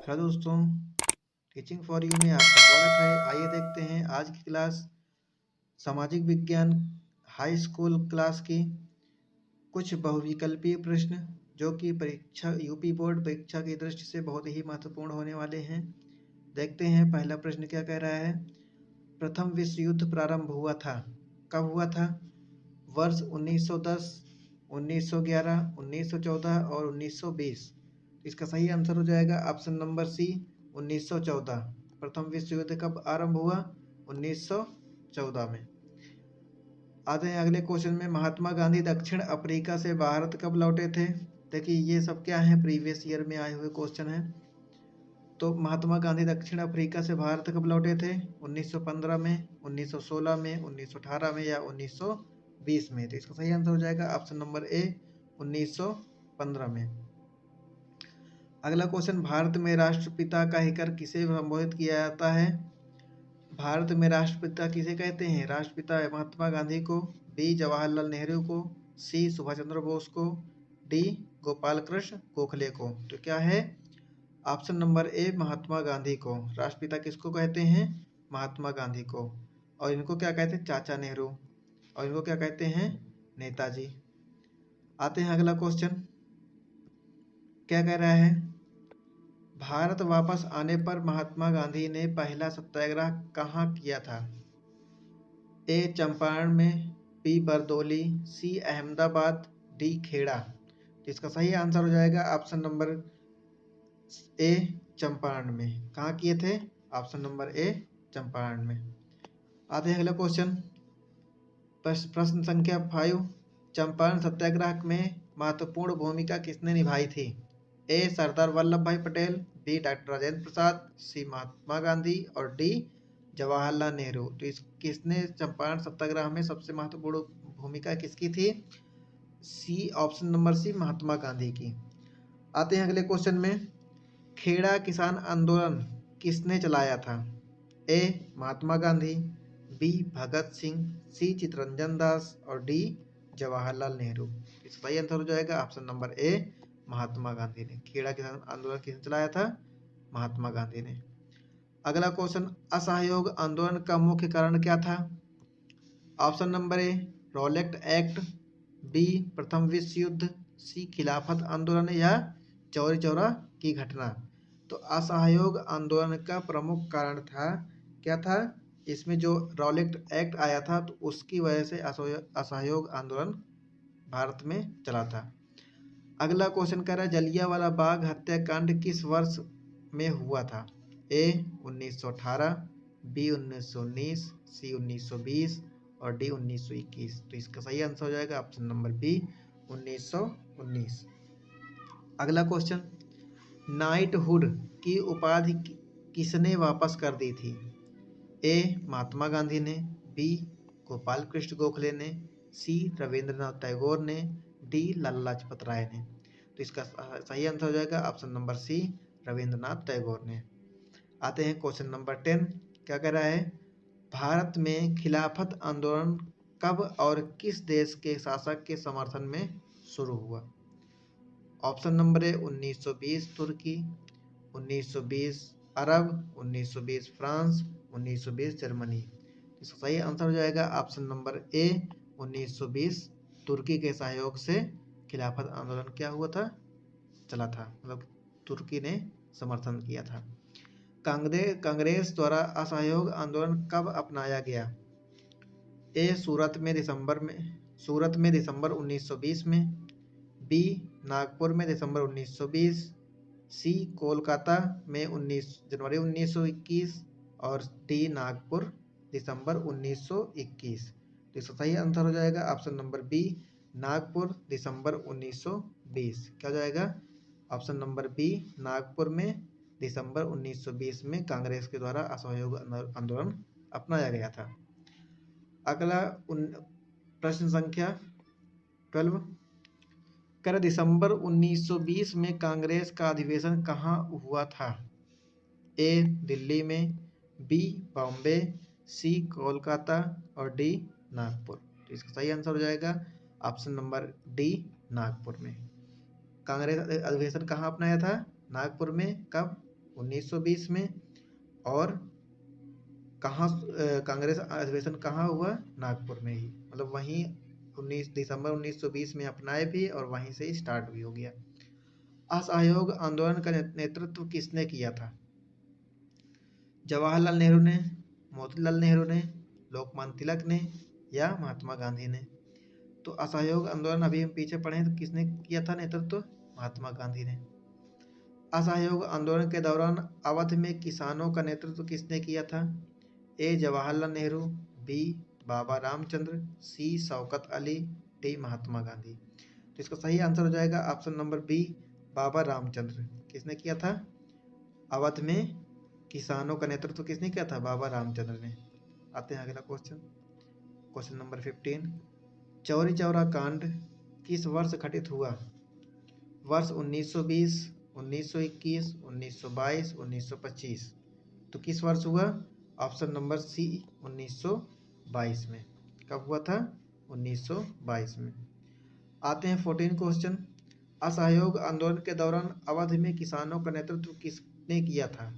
Hello दोस्तों, teaching for you में आपका स्वागत है। आइए देखते हैं आज की क्लास सामाजिक विज्ञान हाई स्कूल क्लास की कुछ बहुविकल्पीय प्रश्न जो कि परीक्षा यूपी बोर्ड परीक्षा की दृष्टि से बहुत ही महत्वपूर्ण होने वाले हैं। देखते हैं पहला प्रश्न क्या कह रहा है। प्रथम विश्व युद्ध प्रारंभ हुआ था, कब हुआ था? वर्ष 1910, 1911, 1914 और 1920। इसका सही आंसर हो जाएगा ऑप्शन नंबर सी, 1914। प्रथम विश्व युद्ध कब आरंभ हुआ? 1914 में। आते हैं अगले क्वेश्चन में। महात्मा गांधी दक्षिण अफ्रीका से भारत कब लौटे थे? देखिए ये सब क्या है, प्रीवियस ईयर में आए हुए क्वेश्चन हैं। तो महात्मा गांधी दक्षिण अफ्रीका से भारत कब लौटे थे? 1915 में, 1916 में, 1918 में या 1920 में। तो इसका सही आंसर हो जाएगा ऑप्शन नंबर ए, 1915 में। अगला क्वेश्चन, भारत में राष्ट्रपिता कहकर किसे संबोधित किया जाता है? भारत में राष्ट्रपिता किसे कहते हैं? राष्ट्रपिता महात्मा गांधी को, बी जवाहरलाल नेहरू को, सी सुभाष चंद्र बोस को, डी गोपाल कृष्ण गोखले को। तो क्या है? ऑप्शन नंबर ए, महात्मा गांधी को। राष्ट्रपिता किसको कहते हैं? महात्मा गांधी को। और इनको क्या कहते हैं? चाचा नेहरू। और इनको क्या कहते हैं? नेताजी। आते हैं अगला क्वेश्चन, क्या कह रहा है। भारत वापस आने पर महात्मा गांधी ने पहला सत्याग्रह कहाँ किया था? ए चंपारण में, बी बरदौली, सी अहमदाबाद, डी खेड़ा। तो इसका सही आंसर हो जाएगा ऑप्शन नंबर ए, चंपारण में। कहाँ किए थे? ऑप्शन नंबर ए, चंपारण में। आते हैं अगला क्वेश्चन, प्रश्न संख्या 5। चंपारण सत्याग्रह में महत्वपूर्ण भूमिका किसने निभाई थी? ए सरदार वल्लभ भाई पटेल, बी डॉक्टर राजेंद्र प्रसाद, सी महात्मा गांधी और डी जवाहरलाल नेहरू। तो इस किसने चंपारण सत्याग्रह में सबसे महत्वपूर्ण भूमिका किसकी थी? सी, ऑप्शन नंबर सी, महात्मा गांधी की। आते हैं अगले क्वेश्चन में। खेड़ा किसान आंदोलन किसने चलाया था? ए महात्मा गांधी, बी भगत सिंह, सी चित्तरंजन दास और डी जवाहरलाल नेहरू। इसका सही आंसर हो जाएगा ऑप्शन नंबर ए, महात्मा गांधी ने। खेड़ा किसान आंदोलन किसने चलाया था? महात्मा गांधी ने। अगला क्वेश्चन, असहयोग आंदोलन का मुख्य कारण क्या था? Option number A, Rowlatt act, B प्रथम विश्व युद्ध, सी खिलाफत आंदोलन या चौरी चौरा की घटना। तो असहयोग आंदोलन का प्रमुख कारण था, क्या था? इसमें जो रॉलेट एक्ट आया था तो उसकी वजह से असहयोग आंदोलन भारत में चला था। अगला क्वेश्चन कह रहा है, जलियांवाला बाग हत्याकांड किस वर्ष में हुआ था? ए 1918, बी 1919, सी 1920 और डी 1921। तो इसका सही आंसर हो जाएगा ऑप्शन नंबर बी, 1919। अगला क्वेश्चन, नाइटहुड की उपाधि किसने वापस कर दी थी? ए महात्मा गांधी ने, बी गोपाल कृष्ण गोखले ने, सी रविंद्रनाथ टैगोर ने, डी लाला लाजपत राय ने। तो इसका सही आंसर हो जाएगा option number C, Rabindranath Tagore ने। आते हैं क्वेश्चन नंबर 10, क्या कह रहा है। भारत में खिलाफत आंदोलन कब और किस देश के शासक के समर्थन में शुरू हुआ? ऑप्शन नंबर ए 1920 तुर्की, 1920 अरब, 1920 फ्रांस, 1920 जर्मनी। इसका सही आंसर हो जाएगा ऑप्शन नंबर ए, 1920 तुर्की के सहयोग से खिलाफत आंदोलन क्या हुआ था? चला था, मतलब तुर्की ने समर्थन किया था। कांग्रेस द्वारा असहयोग आंदोलन कब अपनाया गया? ए सूरत में दिसंबर 1920 में, बी नागपुर में दिसंबर 1920, सी कोलकाता में 19 जनवरी 1921 और डी नागपुर दिसंबर 1921। तो इसका सही आंसर हो जाएगा ऑप्शन नंबर बी, नागपुर दिसंबर 1920। क्या हो जाएगा? ऑप्शन नंबर बी, नागपुर में दिसंबर 1920 में कांग्रेस के द्वारा असहयोग आंदोलन अपनाया गया था। अगला प्रश्न संख्या 12, कर दिसंबर 1920 में कांग्रेस का अधिवेशन कहाँ हुआ था? ए दिल्ली में, बी बॉम्बे, सी कोलकाता और डी नागपुर। तो इसका सही आंसर हो जाएगा ऑप्शन नंबर डी, नागपुर में। कांग्रेस अधिवेशन कहाँ अपनाया था? नागपुर में। कब? 1920 में। और कहाँ कांग्रेस अधिवेशन कहाँ हुआ? नागपुर में ही, मतलब वहीं 19 दिसंबर 1920 में अपनाए भी और वहीं से ही स्टार्ट भी हो गया। असहयोग आंदोलन का नेतृत्व किसने किया था? जवाहरलाल नेहरू ने, मोतीलाल नेहरू ने, लोकमान्य तिलक ने या महात्मा गांधी ने? तो असहयोग आंदोलन अभी हम पीछे पढ़े हैं तो किसने किया था नेतृत्व? महात्मा गांधी ने। असहयोग आंदोलन के दौरान अवध में किसानों का नेतृत्व किसने किया था? ए जवाहरलाल नेहरू, बी बाबा रामचंद्र, सी शौकत अली, डी महात्मा गांधी। तो इसका सही आंसर हो जाएगा ऑप्शन नंबर बी, बाबा रामचंद्र। किसने किया था? अवध में किसानों का नेतृत्व किसने किया था? बाबा रामचंद्र ने। आते हैं अगला question, question number 15। Chauri Chaura कांड किस वर्ष घटित हुआ? वर्ष 1920, 1921, 1922, 1925। तो किस वर्ष हुआ? ऑप्शन नंबर सी 1922 में। कब हुआ था? 1922 में। आते हैं 14 क्वेश्चन। असहयोग आंदोलन के दौरान अवध में किसानों का नेतृत्व किसने किया था?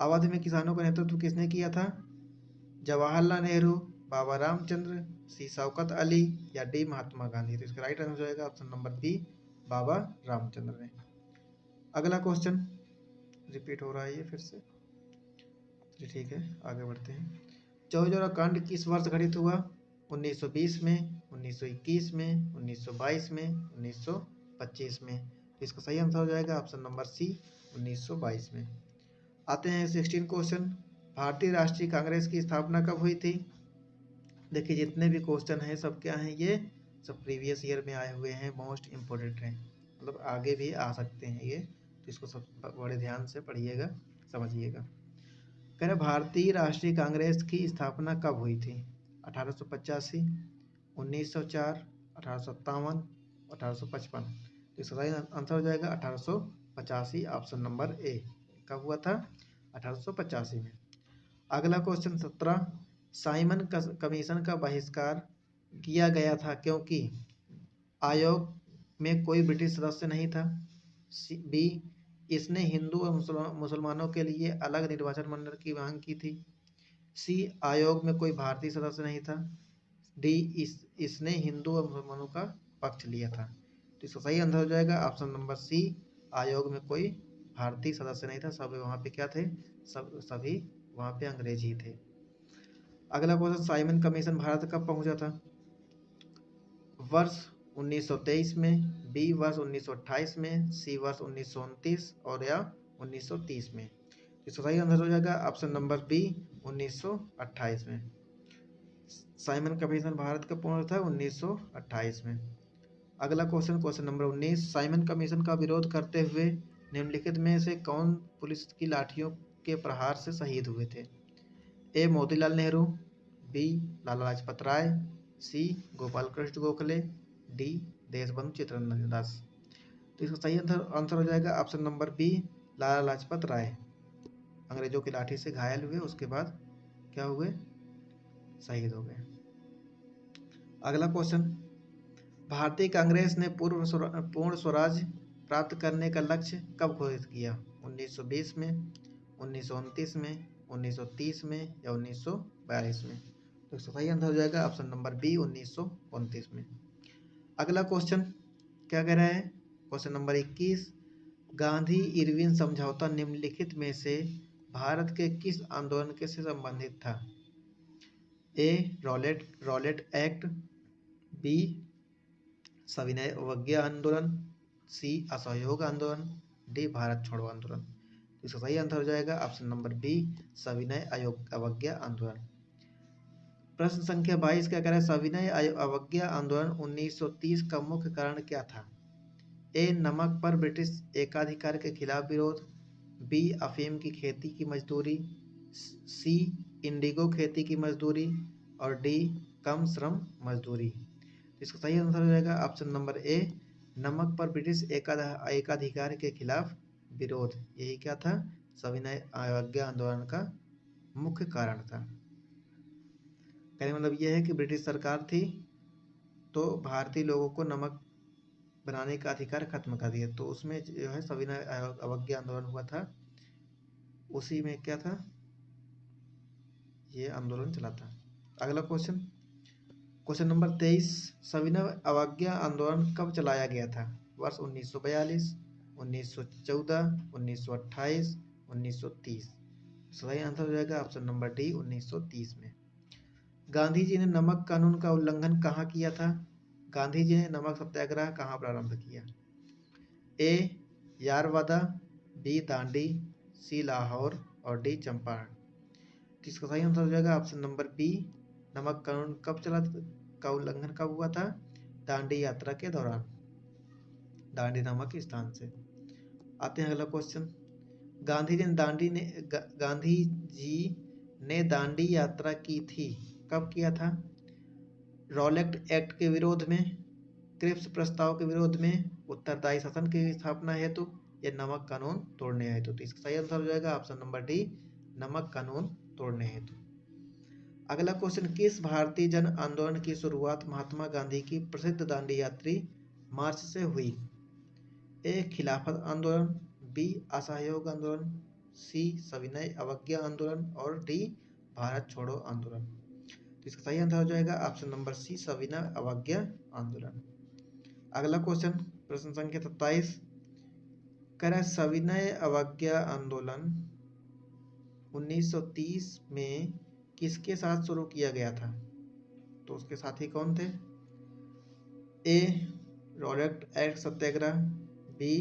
अवध में किसानों का नेतृत्व किसने किया था? जवाहरलाल नेहरू, बाबा रामचंद्र, सी शौकत अली या डी महात्मा गांधी। तो इसका राइट आंसर हो जाएगा ऑप्शन नंबर बी, बाबा रामचंद्र ने। अगला क्वेश्चन रिपीट हो रहा है ये फिर से, तो ठीक है आगे बढ़ते हैं। चौरी चौरा कांड किस वर्ष घटित हुआ? 1920 में, 1921 में, 1922 में, 1925 में। तो इसका सही आंसर हो जाएगा ऑप्शन नंबर सी, 1922 में। आते हैं 16 क्वेश्चन। भारतीय राष्ट्रीय कांग्रेस की स्थापना कब हुई थी? देखिए जितने भी क्वेश्चन हैं सब क्या हैं, ये सब प्रीवियस ईयर में आए हुए हैं, मोस्ट इम्पोर्टेंट हैं, मतलब आगे भी आ सकते हैं ये, तो इसको सब बड़े ध्यान से पढ़िएगा, समझिएगा। कह रहे भारतीय राष्ट्रीय कांग्रेस की स्थापना कब हुई थी? 1885, 1904, 1857, 1855। तो इसका सही आंसर हो जाएगा 1885, ऑप्शन नंबर ए। कब हुआ था? 1885 में। अगला क्वेश्चन 17। साइमन कमीशन का बहिष्कार किया गया था क्योंकि आयोग में कोई ब्रिटिश सदस्य नहीं था, बी इसने हिंदू और मुसलमानों के लिए अलग निर्वाचन मंडल की मांग की थी, सी आयोग में कोई भारतीय सदस्य नहीं था, डी इसने हिंदू और मुसलमानों का पक्ष लिया था। तो इसका सही आंसर हो जाएगा ऑप्शन नंबर सी, आयोग में कोई भारतीय सदस्य नहीं था, सभी वहाँ पे क्या थे? सभी वहाँ पे अंग्रेज ही थे। अगला क्वेश्चन, साइमन कमीशन भारत कब पहुंचा था? वर्ष 1923 में, बी वर्ष 1928 में, सी वर्ष 1929 और या 1930 में। इसका सही आंसर हो जाएगा ऑप्शन नंबर बी, 1928 में। साइमन कमीशन भारत कब पहुंचा था? 1928 में। अगला question, question number 19। Simon commission का विरोध करते हुए निम्नलिखित में से कौन पुलिस की लाठियों के प्रहार से शहीद हुए थे? ए मोतीलाल नेहरू, बी लाला लाजपत राय, सी गोपाल कृष्ण गोखले, डी देशबंधु चित्तरंजन दास। तो इसका सही आंसर हो जाएगा option number B, Lala Lajpat Rai. अंग्रेजों की लाठी से घायल हुए, उसके बाद क्या हुए? शहीद हो गए। अगला क्वेश्चन, भारतीय कांग्रेस ने पूर्ण स्वराज प्राप्त करने का लक्ष्य कब घोषित किया? 1920 में, 1929 में, 1930 में या 1942 में। तो इसका सही आंसर हो जाएगा ऑप्शन नंबर बी, 1929 में। अगला क्वेश्चन क्या कह रहा है? Question number 21। गांधी इरविन समझौता निम्नलिखित में से भारत के किस आंदोलन के से संबंधित था? ए रॉलेट एक्ट, बी सविनय अवज्ञा आंदोलन, सी असहयोग आंदोलन, डी भारत छोड़ो आंदोलन। इसका सही आंसर हो जाएगा ऑप्शन नंबर बी, सविनय अवज्ञा आंदोलन। प्रश्न संख्या 22 क्या कह रहा है? सविनय अवज्ञा आंदोलन 1930 का मुख्य कारण क्या था? ए नमक पर ब्रिटिश एकाधिकार के खिलाफ विरोध, बी अफीम की खेती की मजदूरी, सी इंडिगो खेती की मजदूरी और डी कम श्रम मजदूरी। इसका सही आंसर हो जाएगा ऑप्शन नंबर ए, नमक पर ब्रिटिश एकाधिकार के खिलाफ विरोध। यही क्या था? सविनय अवज्ञा आंदोलन का मुख्य कारण था। कहने मतलब यह है कि ब्रिटिश सरकार थी तो भारतीय लोगों को नमक बनाने का अधिकार खत्म कर दिया। तो उसमें जो है सविनय अवज्ञा आंदोलन हुआ था, उसी में क्या था, ये आंदोलन चला था। अगला क्वेश्चन, क्वेश्चन नंबर 23, सविनय अवज्ञा आंदोलन कब चलाया गया था? वर्ष 1942, 1914, 1928, 1930। सही आंसर हो जाएगा ऑप्शन नंबर डी 1930 में। गांधी जी ने नमक कानून का उल्लंघन कहाँ किया था? गांधी जी ने नमक सत्याग्रह कहाँ प्रारंभ किया? ए यारवादा, बी दांडी, सी लाहौर और डी चंपारण। इसका सही आंसर हो जाएगा ऑप्शन नंबर बी। नमक कानून कब चला का उल्लंघन कब हुआ था? दांडी यात्रा के दौरान, दांडी नामक स्थान से। आते हैं अगला क्वेश्चन, गांधी जी ने दांडी यात्रा की थी, कब किया था? रॉलेट एक्ट के विरोध में, क्रिप्स प्रस्ताव के विरोध में, उत्तरदायी शासन की स्थापना हेतु या नमक कानून तोड़ने हेतु। तो इसका सही आंसर हो जाएगा ऑप्शन नंबर डी, नमक कानून तोड़ने हेतु। अगला क्वेश्चन, किस भारतीय जन आंदोलन की शुरुआत महात्मा गांधी की प्रसिद्ध दांडी यात्री मार्च से हुई? ए खिलाफत आंदोलन, बी असहयोग आंदोलन, सी सविनय अवज्ञा आंदोलन और डी भारत छोड़ो आंदोलन। तो इसका सही आंसर हो जाएगा ऑप्शन नंबर सी, सविनय अवज्ञा आंदोलन। अगला क्वेश्चन, प्रश्न संख्या 27, कह रहा है सविनय अवज्ञा आंदोलन 1930 में किसके साथ शुरू किया गया था? तो उसके साथी कौन थे? ए रॉलेट एक्ट सत्याग्रह, बी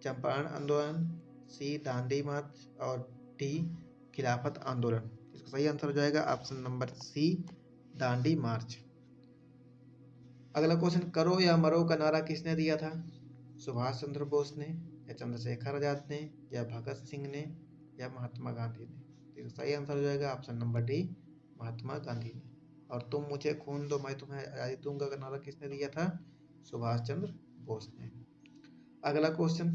चंपारण आंदोलन, सी दांडी मार्च और डी खिलाफत आंदोलन। इसका सही आंसर हो जाएगा ऑप्शन नंबर सी, दांडी मार्च। अगला क्वेश्चन, करो या मरो का नारा किसने दिया था? सुभाष चंद्र बोस ने, या चंद्रशेखर आजाद ने, या भगत सिंह ने, या महात्मा गांधी ने। तो सही आंसर हो जाएगा option number D, Mahatma Gandhi ने। और तुम मुझे खून दो मैं तुम्हें आज़ादी दूंगा का नारा किसने दिया था? सुभाष चंद्र बोस ने। अगला क्वेश्चन,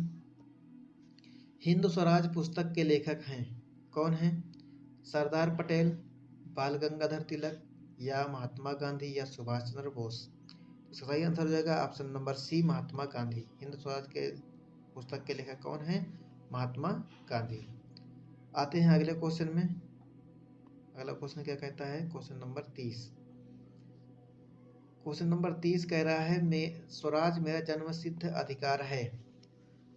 हिंद स्वराज पुस्तक के लेखक हैं, कौन हैं? सरदार पटेल, बाल गंगाधर तिलक, या महात्मा गांधी, या सुभाष चंद्र बोस। इसका सही आंसर हो जाएगा ऑप्शन नंबर सी, महात्मा गांधी। हिंद स्वराज के पुस्तक के लेखक कौन हैं? महात्मा गांधी। आते हैं अगले क्वेश्चन में। अगला क्वेश्चन क्या कहता है? Question number 30। क्वेश्चन नंबर 30 कह रहा है, मैं स्वराज मेरा जन्मसिद्ध अधिकार है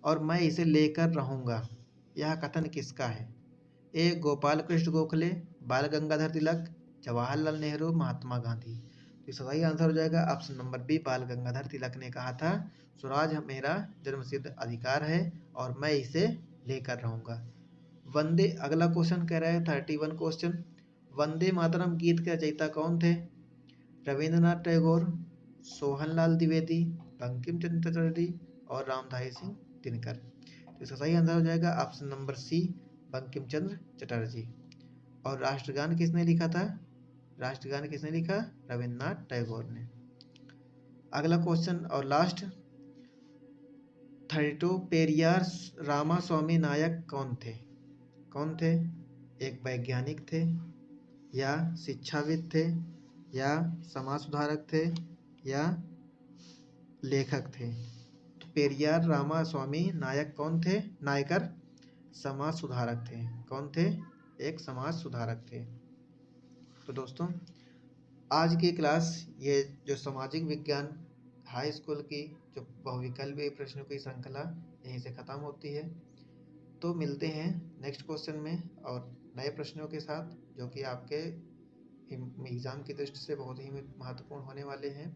और मैं इसे लेकर रहूंगा, यह कथन किसका है? ए गोपाल कृष्ण गोखले, बाल गंगाधर तिलक, जवाहरलाल नेहरू, महात्मा गांधी। तो इसका सही आंसर हो जाएगा ऑप्शन नंबर बी, बाल गंगाधर तिलक ने कहा था स्वराज मेरा जन्मसिद्ध अधिकार है और मैं इसे लेकर रहूंगा। वंदे, अगला क्वेश्चन कह रहा है 31 क्वेश्चन, वंदे मातरम गीत के रचयिता कौन थे? रविंद्रनाथ टैगोर, सोहनलाल द्विवेदी, बंकिम चंद्र चटर्जी और रामधारी सिंह दिनकर। तो इसका सही आंसर हो जाएगा ऑप्शन नंबर सी, बंकिम चंद्र चटर्जी। और राष्ट्रगान किसने लिखा था? राष्ट्रगान किसने लिखा? रविंद्रनाथ टैगोर ने। अगला क्वेश्चन और लास्ट 32, पेरियार रामास्वामी नायक कौन थे? कौन थे? एक वैज्ञानिक थे, या शिक्षाविद थे, या समाज सुधारक थे, या लेखक थे? तो पेरियार रामास्वामी नायक कौन थे? नायकर समाज सुधारक थे। कौन थे? एक समाज सुधारक थे। तो दोस्तों, आज की क्लास ये जो सामाजिक विज्ञान हाई स्कूल की जो बहुविकल्पीय प्रश्नों की श्रृंखला यहीं से ख़त्म होती है। तो मिलते हैं नेक्स्ट क्वेश्चन में और नए प्रश्नों के साथ, जो कि आपके एग्ज़ाम की दृष्टि से बहुत ही महत्वपूर्ण होने वाले हैं।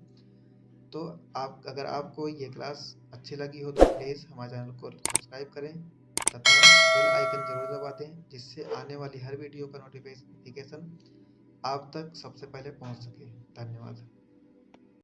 तो अगर आपको ये क्लास अच्छी लगी हो तो प्लीज़ हमारे चैनल को सब्सक्राइब करें तथा बेल आइकन जरूर दबा दें, जिससे आने वाली हर वीडियो का नोटिफिकेशन आप तक सबसे पहले पहुंच सके। धन्यवाद।